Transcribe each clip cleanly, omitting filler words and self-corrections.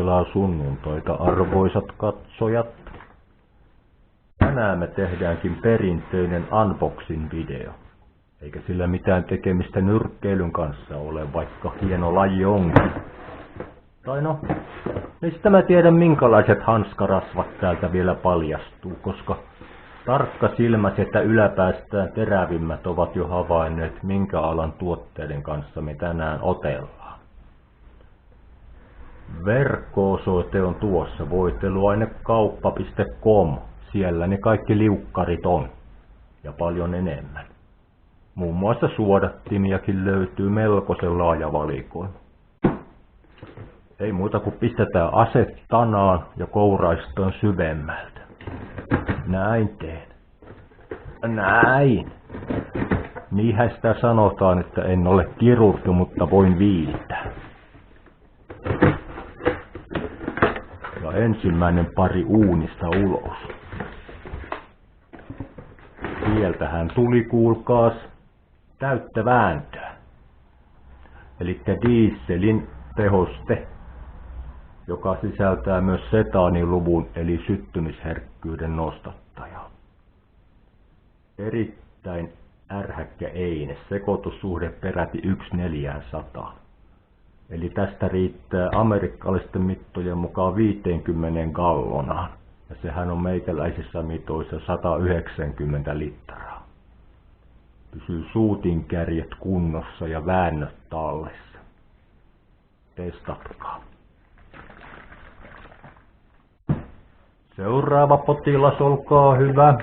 Helpotellaan sunnuntoita, arvoisat katsojat. Tänään me tehdäänkin perinteinen unboxing-video. Eikä sillä mitään tekemistä nyrkkeilyn kanssa ole, vaikka hieno laji onkin. Tai no, mistä mä tiedän minkälaiset hanskarasvat täältä vielä paljastuu, koska tarkkasilmäiset ja yläpäästään terävimmät ovat jo havainneet, minkä alan tuotteiden kanssa me tänään otellaan. Verkko-osoite on tuossa voiteluainekauppa.com. Siellä ne kaikki liukkarit on. Ja paljon enemmän. Muun muassa suodattimiakin löytyy melkoisen laaja valikoima. Ei muuta kuin pistetään ase tanaan ja kouraistaan syvemmältä. Näin teen. Näin. Niinhän sitä sanotaan, että en ole kirurgi, mutta voin viiltää. Ja ensimmäinen pari uunista ulos. Sieltähän tuli, kuulkaas, täyttä vääntöä. Elikkä dieselin tehoste, joka sisältää myös setaaniluvun eli syttymisherkkyyden nostattajaa. Erittäin ärhäkkä eine, sekoitussuhde peräti 1/400. Eli tästä riittää amerikkalaisten mittojen mukaan 50 gallonaan. Ja sehän on meikäläisissä mitoissa 190 litraa. Pysyy suutinkärjet kunnossa ja väännöt tallessa. Testatkaa. Seuraava potilas, olkaa hyvä.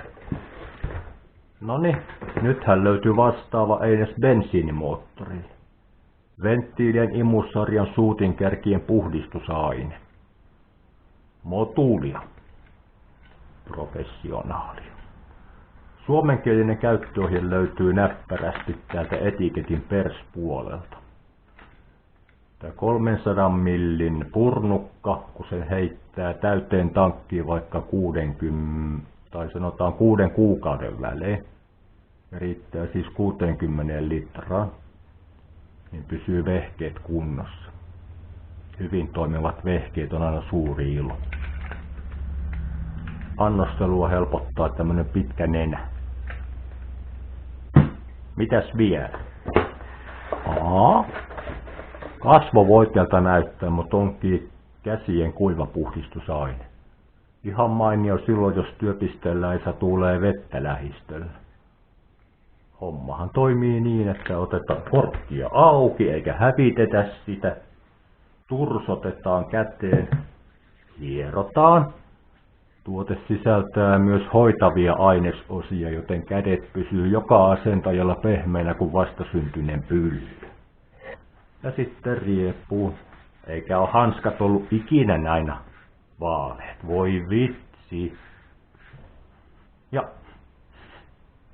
Noniin, nythän löytyy vastaava eines bensiinimoottorille. Venttiilien imussarjan suutinkärkien puhdistusaine. Motulia. Professionaali. Suomenkielinen käyttöohje löytyy näppärästi täältä etiketin perspuolelta. Tämä 300 millin purnukka, kun se heittää täyteen tankkiin vaikka 60 tai sanotaan 6 kuukauden välein, ja riittää siis 60 litraa, niin pysyy vehkeet kunnossa. Hyvin toimivat vehkeet on aina suuri ilo. Annostelua helpottaa tämmönen pitkä nenä. Mitäs vielä? Kasvovoiteelta näyttää, mutta onkin käsien kuivapuhdistusaine. Ihan mainio silloin, jos työpisteellä tulee vettä lähistöllä. Hommahan toimii niin, että otetaan korkkia auki eikä hävitetä sitä. Tursotetaan käteen, hierotaan. Tuote sisältää myös hoitavia ainesosia, joten kädet pysyy joka asentajalla pehmeänä kuin vastasyntyneen pylly. Ja sitten riepuu. Eikä ole hanskat ollut ikinä näinä vaaleet. Voi vitsi. Ja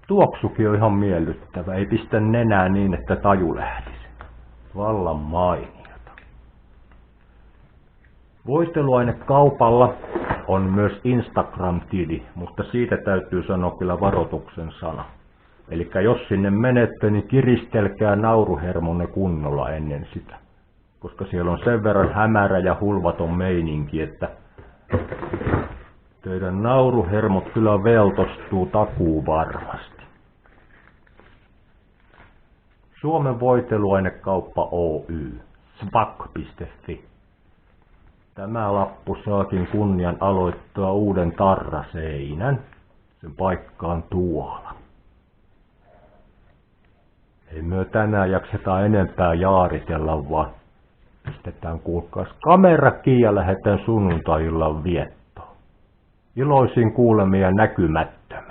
tuoksukin on ihan miellyttävä. Ei pistä nenää niin, että taju lähtisi. Vallan mainiota. Voiteluainekaupalla on myös Instagram-tili, mutta siitä täytyy sanoa kyllä varoituksen sana. Elikkä jos sinne menette, niin kiristelkää nauruhermonne kunnolla ennen sitä. Koska siellä on sen verran hämärä ja hulvaton meininki, että teidän nauruhermot kyllä veltostuu takuu varmasti. Suomen voiteluainekauppa Oy, svak.fi. Tämä lappu saakin kunnian aloittaa uuden tarraseinän. Sen paikka on tuolla. Ei myö tänään jakseta enempää jaaritella, vaan pistetään kuulkaas kamera kiinni ja lähdetään sunnuntai-illan viettoon. Iloisin kuulemia näkymättömiin.